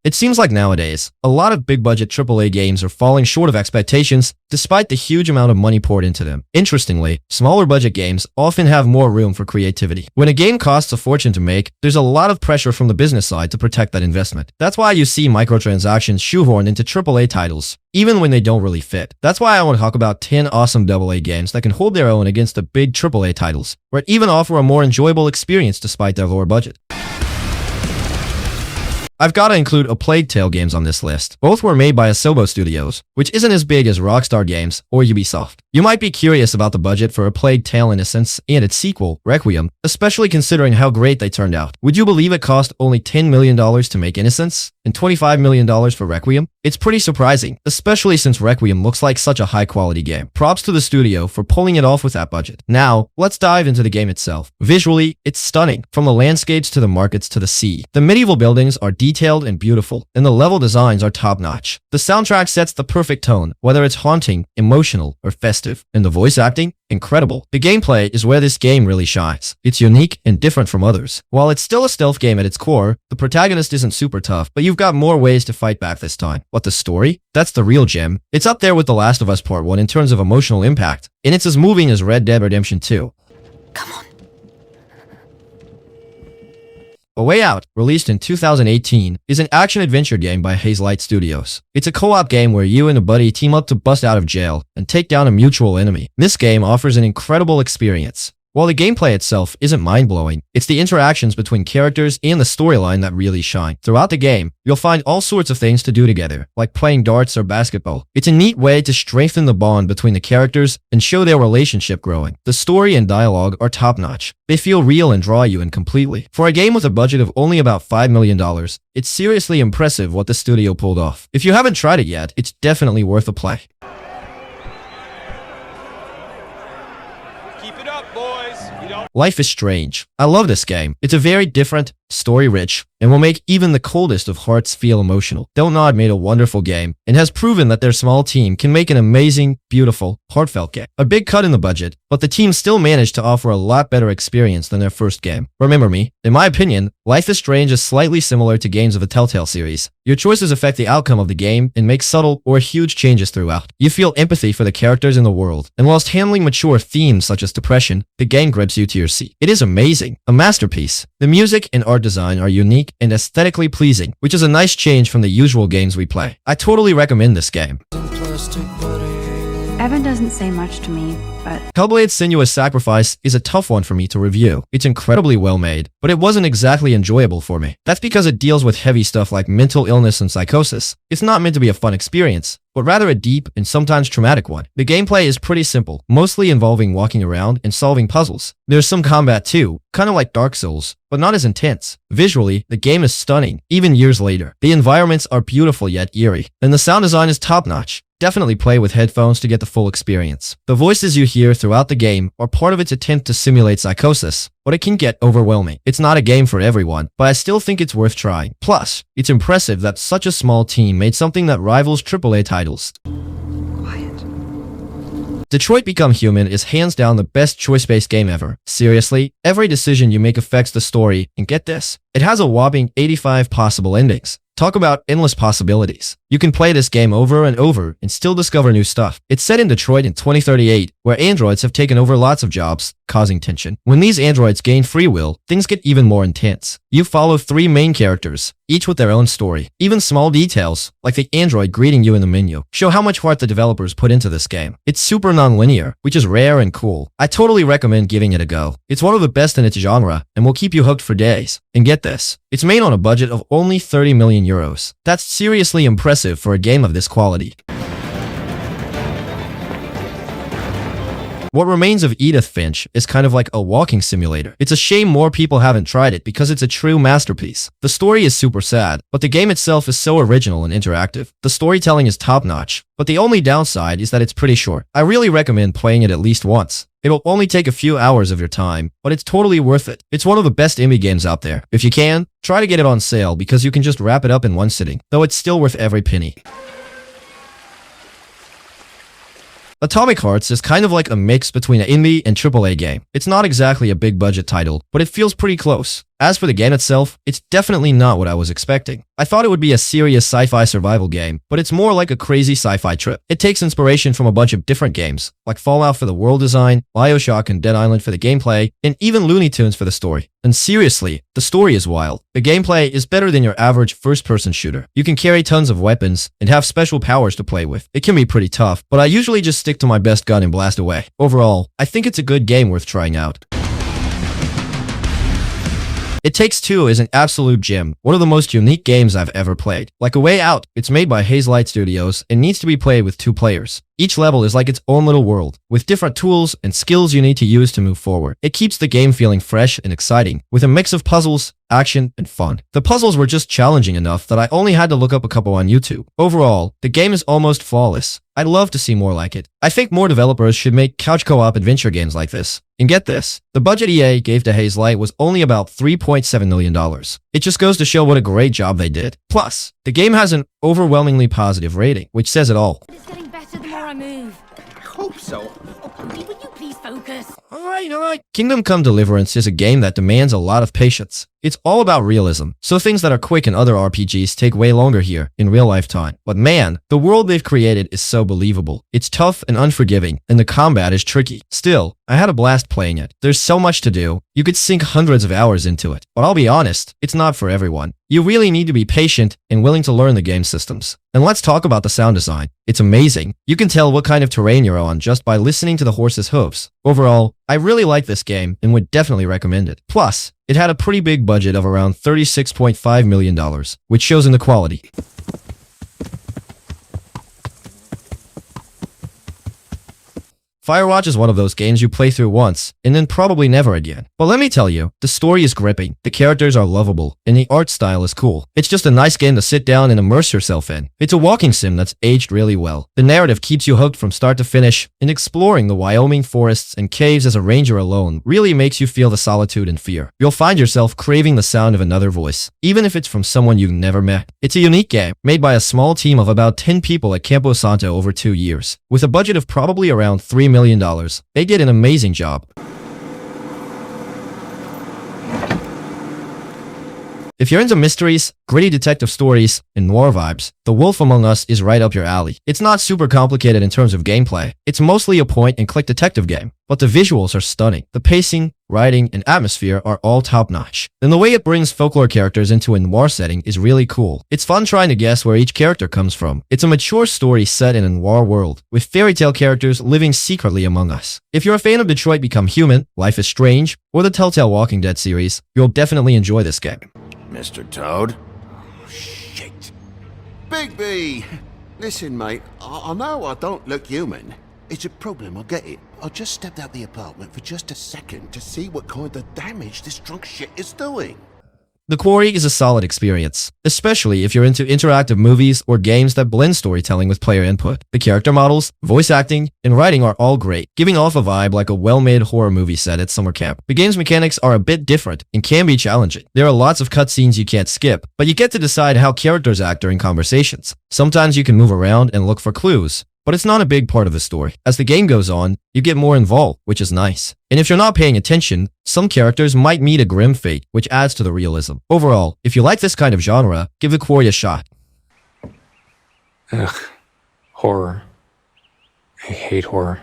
It seems like nowadays, a lot of big-budget AAA games are falling short of expectations despite the huge amount of money poured into them. Interestingly, smaller budget games often have more room for creativity. When a game costs a fortune to make, there's a lot of pressure from the business side to protect that investment. That's why you see microtransactions shoehorned into AAA titles, even when they don't really fit. That's why I want to talk about 10 awesome AA games that can hold their own against the big AAA titles, or even offer a more enjoyable experience despite their lower budget. I've got to include A Plague Tale games on this list. Both were made by Asobo Studios, which isn't as big as Rockstar Games or Ubisoft. You might be curious about the budget for A Plague Tale Innocence and its sequel, Requiem, especially considering how great they turned out. Would you believe it cost only $10 million to make Innocence and $25 million for Requiem? It's pretty surprising, especially since Requiem looks like such a high-quality game. Props to the studio for pulling it off with that budget. Now, let's dive into the game itself. Visually, it's stunning, from the landscapes to the markets to the sea. The medieval buildings are detailed and beautiful, and the level designs are top-notch. The soundtrack sets the perfect tone, whether it's haunting, emotional, or festive. And the voice acting? Incredible. The gameplay is where this game really shines. It's unique and different from others. While it's still a stealth game at its core, the protagonist isn't super tough, but you've got more ways to fight back this time. What, the story? That's the real gem. It's up there with The Last of Us Part 1 in terms of emotional impact, and it's as moving as Red Dead Redemption 2. Come on. A Way Out, released in 2018, is an action-adventure game by Hazelight Studios. It's a co-op game where you and a buddy team up to bust out of jail and take down a mutual enemy. This game offers an incredible experience. While the gameplay itself isn't mind-blowing, it's the interactions between characters and the storyline that really shine. Throughout the game, you'll find all sorts of things to do together, like playing darts or basketball. It's a neat way to strengthen the bond between the characters and show their relationship growing. The story and dialogue are top-notch. They feel real and draw you in completely. For a game with a budget of only about $5 million, it's seriously impressive what the studio pulled off. If you haven't tried it yet, it's definitely worth a play. Keep it up, boys. Life is Strange. I love this game. It's a very different, story-rich, and will make even the coldest of hearts feel emotional. Don't Nod made a wonderful game and has proven that their small team can make an amazing, beautiful, heartfelt game. A big cut in the budget, but the team still managed to offer a lot better experience than their first game. Remember me, in my opinion, Life is Strange is slightly similar to games of the Telltale series. Your choices affect the outcome of the game and make subtle or huge changes throughout. You feel empathy for the characters in the world, and whilst handling mature themes such as depression, the game grips you to your seat. It is amazing, a masterpiece. The music and art design are unique and aesthetically pleasing, which is a nice change from the usual games we play. I totally recommend this game. Evan doesn't say much to me, but Hellblade's Senua's Sacrifice is a tough one for me to review. It's incredibly well made, but it wasn't exactly enjoyable for me. That's because it deals with heavy stuff like mental illness and psychosis. It's not meant to be a fun experience, but rather a deep and sometimes traumatic one. The gameplay is pretty simple, mostly involving walking around and solving puzzles. There's some combat too, kind of like Dark Souls, but not as intense. Visually, the game is stunning, even years later. The environments are beautiful yet eerie, and the sound design is top-notch. Definitely play with headphones to get the full experience. The voices you hear throughout the game are part of its attempt to simulate psychosis, but it can get overwhelming. It's not a game for everyone, but I still think it's worth trying. Plus, it's impressive that such a small team made something that rivals AAA titles. quiet. Detroit Become Human is hands down the best choice-based game ever. Seriously, every decision you make affects the story, and get this, it has a whopping 85 possible endings. Talk about endless possibilities. You can play this game over and over and still discover new stuff. It's set in Detroit in 2038, where androids have taken over lots of jobs, causing tension. When these androids gain free will, things get even more intense. You follow 3 main characters, each with their own story. Even small details, like the android greeting you in the menu, show how much heart the developers put into this game. It's super non-linear, which is rare and cool. I totally recommend giving it a go. It's one of the best in its genre, and will keep you hooked for days. And get this, it's made on a budget of only 30 million euros. That's seriously impressive for a game of this quality. What Remains of Edith Finch is kind of like a walking simulator. It's a shame more people haven't tried it because it's a true masterpiece. The story is super sad, but the game itself is so original and interactive. The storytelling is top-notch, but the only downside is that it's pretty short. I really recommend playing it at least once. It'll only take a few hours of your time, but it's totally worth it. It's one of the best indie games out there. If you can, try to get it on sale because you can just wrap it up in one sitting, though it's still worth every penny. Atomic Hearts is kind of like a mix between an indie and AAA game. It's not exactly a big budget title, but it feels pretty close. As for the game itself, it's definitely not what I was expecting. I thought it would be a serious sci-fi survival game, but it's more like a crazy sci-fi trip. It takes inspiration from a bunch of different games, like Fallout for the world design, BioShock and Dead Island for the gameplay, and even Looney Tunes for the story. And seriously, the story is wild. The gameplay is better than your average first-person shooter. You can carry tons of weapons and have special powers to play with. It can be pretty tough, but I usually just stick to my best gun and blast away. Overall, I think it's a good game worth trying out. It Takes Two is an absolute gem, one of the most unique games I've ever played. Like A Way Out, it's made by Hazelight Studios and needs to be played with 2 players. Each level is like its own little world, with different tools and skills you need to use to move forward. It keeps the game feeling fresh and exciting, with a mix of puzzles, action, and fun. The puzzles were just challenging enough that I only had to look up a couple on YouTube. Overall, the game is almost flawless. I'd love to see more like it. I think more developers should make couch co-op adventure games like this. And get this, the budget EA gave to Hazelight was only about $3.7 million. It just goes to show what a great job they did. Plus, the game has an overwhelmingly positive rating, which says it all. It's getting better the more I move. I hope so. Oh, Cody, will you please focus? Alright. Kingdom Come Deliverance is a game that demands a lot of patience. It's all about realism, so things that are quick in other RPGs take way longer here in real life time. But man, the world they've created is so believable. It's tough and unforgiving, and the combat is tricky. Still, I had a blast playing it. There's so much to do. You could sink hundreds of hours into it. But I'll be honest, it's not for everyone. You really need to be patient and willing to learn the game systems. And let's talk about the sound design. It's amazing. You can tell what kind of terrain you're on just by listening to the horse's hooves. Overall, I really like this game and would definitely recommend it. Plus, it had a pretty big budget of around $36.5 million, which shows in the quality. Firewatch is one of those games you play through once, and then probably never again. But let me tell you, the story is gripping, the characters are lovable, and the art style is cool. It's just a nice game to sit down and immerse yourself in. It's a walking sim that's aged really well. The narrative keeps you hooked from start to finish, and exploring the Wyoming forests and caves as a ranger alone really makes you feel the solitude and fear. You'll find yourself craving the sound of another voice, even if it's from someone you've never met. It's a unique game, made by a small team of about 10 people at Campo Santo over 2 years, with a budget of probably around $3 million. They did an amazing job. If you're into mysteries, gritty detective stories, and noir vibes, The Wolf Among Us is right up your alley. It's not super complicated in terms of gameplay. It's mostly a point-and-click detective game, but the visuals are stunning. The pacing, writing, and atmosphere are all top-notch. And the way it brings folklore characters into a noir setting is really cool. It's fun trying to guess where each character comes from. It's a mature story set in a noir world, with fairy tale characters living secretly among us. If you're a fan of Detroit Become Human, Life is Strange, or the Telltale Walking Dead series, you'll definitely enjoy this game. Mr. Toad? Oh, shit. Bigby! Listen, mate, I know I don't look human. It's a problem, I get it. I just stepped out the apartment for just a second to see what kind of damage this drunk shit is doing. The Quarry is a solid experience, especially if you're into interactive movies or games that blend storytelling with player input. The character models, voice acting, and writing are all great, giving off a vibe like a well-made horror movie set at summer camp. The game's mechanics are a bit different and can be challenging. There are lots of cutscenes you can't skip, but you get to decide how characters act during conversations. Sometimes you can move around and look for clues, but it's not a big part of the story. As the game goes on, you get more involved, which is nice. And if you're not paying attention, some characters might meet a grim fate, which adds to the realism. Overall, if you like this kind of genre, give The Quarry a shot. Ugh. Horror. I hate horror.